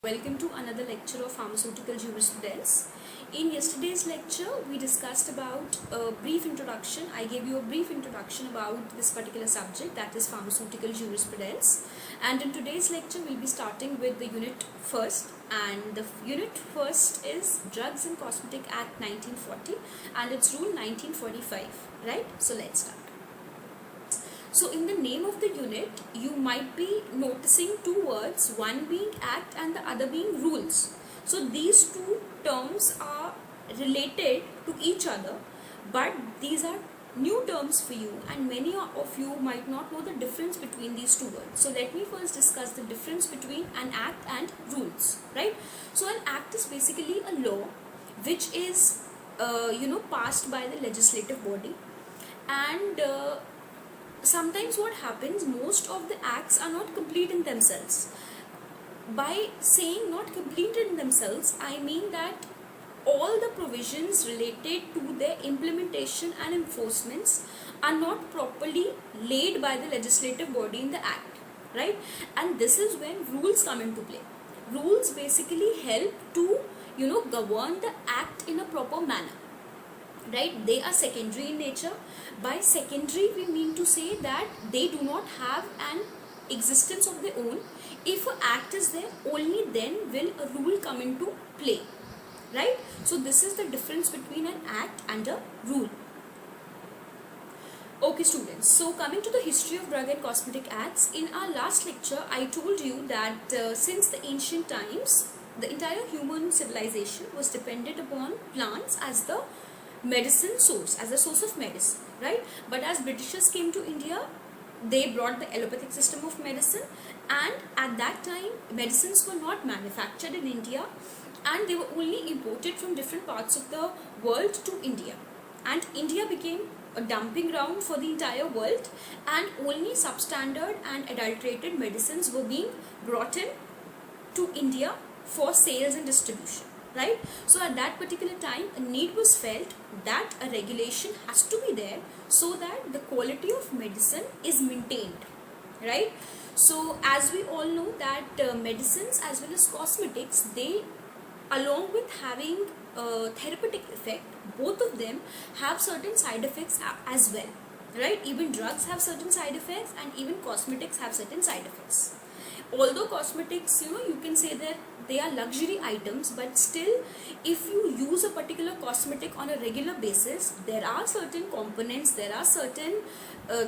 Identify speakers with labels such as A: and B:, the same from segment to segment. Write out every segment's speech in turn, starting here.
A: Welcome to another lecture of pharmaceutical jurisprudence. In yesterday's lecture, we discussed about a brief introduction. I gave you a brief introduction about this particular subject, that is pharmaceutical jurisprudence. And in today's lecture, we'll be starting with the unit first. And the unit first is Drugs and Cosmetic Act 1940 and its rule 1945. Right? So let's start. So in the name of the unit, you might be noticing two words, one being act and the other being rules. So these two terms are related to each other, but these are new terms for you and many of you might not know the difference between these two words. So let me first discuss the difference between an act and rules, right? So an act is basically a law which is passed by the legislative body, and sometimes what happens, most of the acts are not complete in themselves. By saying not complete in themselves, I mean that all the provisions related to their implementation and enforcements are not properly laid by the legislative body in the act, right? And this is when rules come into play. Rules basically help to govern the act in a proper manner, right? They are secondary in nature. By secondary, we mean to say that they do not have an existence of their own. If an act is there, only then will a rule come into play, right? So this is the difference between an act and a rule. Okay students, so coming to the history of drug and cosmetic acts, in our last lecture I told you that since the ancient times, the entire human civilization was dependent upon plants as the medicine source, as a source of medicine, right? But as Britishers came to India, they brought the allopathic system of medicine, and at that time medicines were not manufactured in India and they were only imported from different parts of the world to India, and India became a dumping ground for the entire world, and only substandard and adulterated medicines were being brought in to India for sales and distribution, right? So at that particular time, a need was felt that a regulation has to be there so that the quality of medicine is maintained, right? So as we all know that medicines as well as cosmetics, they, along with having a therapeutic effect, both of them have certain side effects as well, right? Even drugs have certain side effects and even cosmetics have certain side effects. Although cosmetics, you can say that they are luxury items, but still if you use a particular cosmetic on a regular basis, there are certain components, there are certain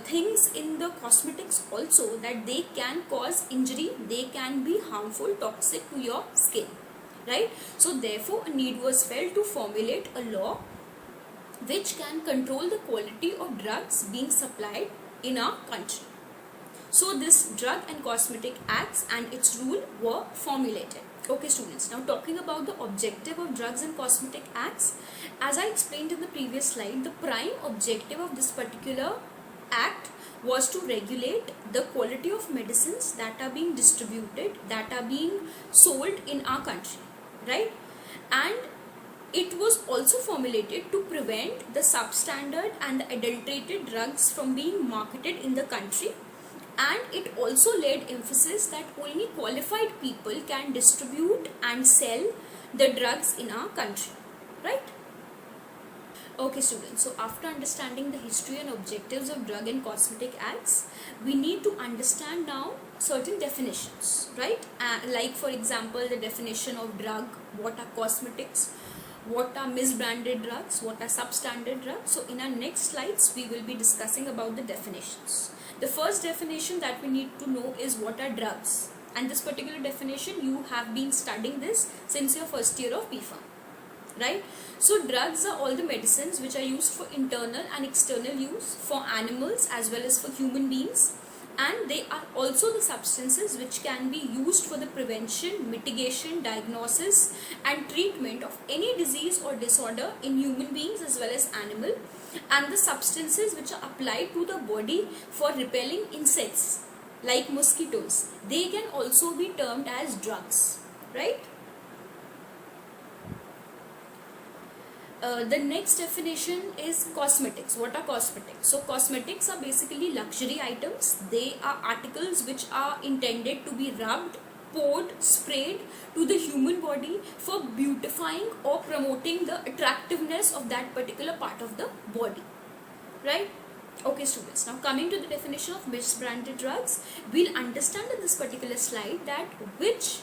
A: things in the cosmetics also that they can cause injury, they can be harmful, toxic to your skin, right? So therefore a need was felt to formulate a law which can control the quality of drugs being supplied in our country. So this Drug and Cosmetic Acts and its rule were formulated. Okay students, now talking about the objective of Drugs and Cosmetic Acts, as I explained in the previous slide, the prime objective of this particular act was to regulate the quality of medicines that are being distributed, that are being sold in our country, right? And it was also formulated to prevent the substandard and the adulterated drugs from being marketed in the country. And it also laid emphasis that only qualified people can distribute and sell the drugs in our country, right? Okay students, so after understanding the history and objectives of Drug and Cosmetic Acts, we need to understand now certain definitions, right? Like for example, the definition of drug, what are cosmetics, what are misbranded drugs, what are substandard drugs. So in our next slides, we will be discussing about the definitions. The first definition that we need to know is what are drugs, and this particular definition you have been studying this since your first year of B.Pharm, right? So drugs are all the medicines which are used for internal and external use for animals as well as for human beings, and they are also the substances which can be used for the prevention, mitigation, diagnosis and treatment of any disease or disorder in human beings as well as animal, and the substances which are applied to the body for repelling insects like mosquitoes, they can also be termed as drugs, right? The next definition is cosmetics. What are cosmetics? So cosmetics are basically luxury items. They are articles which are intended to be rubbed poured, sprayed to the human body for beautifying or promoting the attractiveness of that particular part of the body, right? Okay students, now coming to the definition of misbranded drugs, we'll understand in this particular slide that which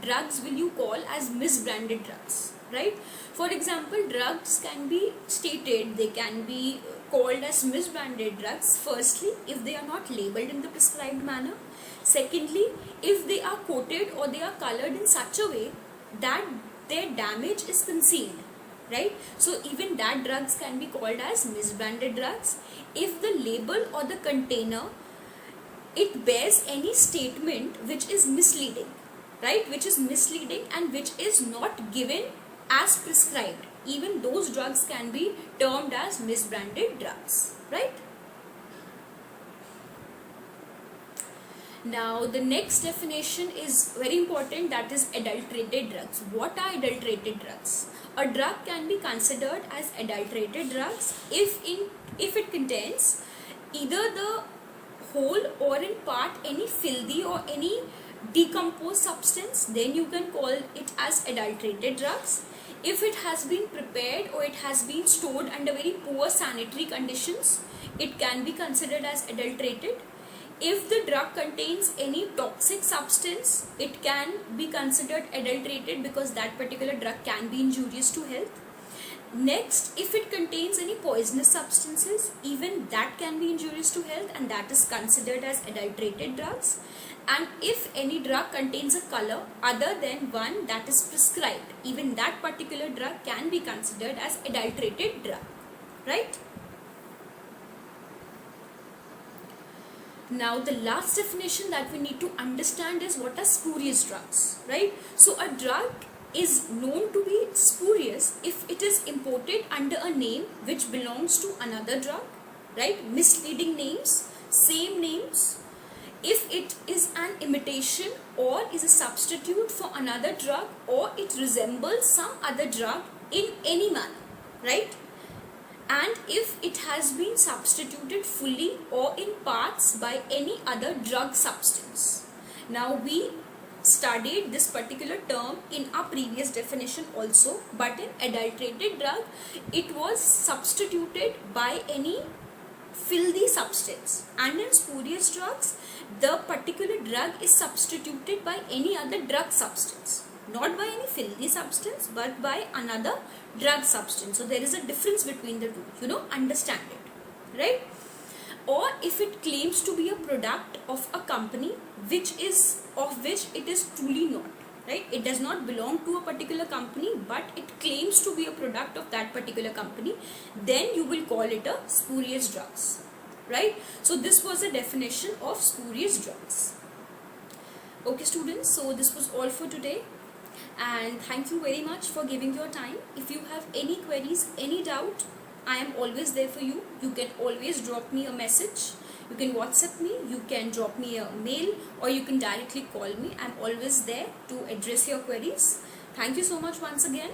A: drugs will you call as misbranded drugs, right? For example, drugs can be stated, they can be called as misbranded drugs, firstly, if they are not labeled in the prescribed manner. Secondly, if they are coated or they are colored in such a way that their damage is concealed, right? So even that drugs can be called as misbranded drugs. If the label or the container, it bears any statement which is misleading, right? Which is misleading and which is not given as prescribed, even those drugs can be termed as misbranded drugs, right? Now the next definition is very important, that is adulterated drugs. What are adulterated drugs? A drug can be considered as adulterated drugs if it contains either the whole or in part any filthy or any decomposed substance, then you can call it as adulterated drugs. If it has been prepared or it has been stored under very poor sanitary conditions, it can be considered as adulterated. If the drug contains any toxic substance, it can be considered adulterated because that particular drug can be injurious to health. Next, if it contains any poisonous substances, even that can be injurious to health, and that is considered as adulterated drugs. And if any drug contains a color other than one that is prescribed, even that particular drug can be considered as adulterated drug, right? Now the last definition that we need to understand is what are spurious drugs, right? So a drug is known to be spurious if it is imported under a name which belongs to another drug, right? Misleading names, same names. If it is an imitation or is a substitute for another drug, or it resembles some other drug in any manner, right? And if it has been substituted fully or in parts by any other drug substance. Now we studied this particular term in our previous definition also, but in adulterated drug, it was substituted by any filthy substance, and in spurious drugs, the particular drug is substituted by any other drug substance, not by any filthy substance but by another drug substance. So there is a difference between the two, understand it, right? Or if it claims to be a product of a company which it is truly not, right? It does not belong to a particular company, but it claims to be a product of that particular company, then you will call it a spurious drugs, right? So this was a definition of spurious drugs. Okay students, so this was all for today, and thank you very much for giving your time. If you have any queries, any doubt, I am always there for you. You can always drop me a message, you can WhatsApp me, you can drop me a mail, or you can directly call me. I'm always there to address your queries. Thank you so much once again.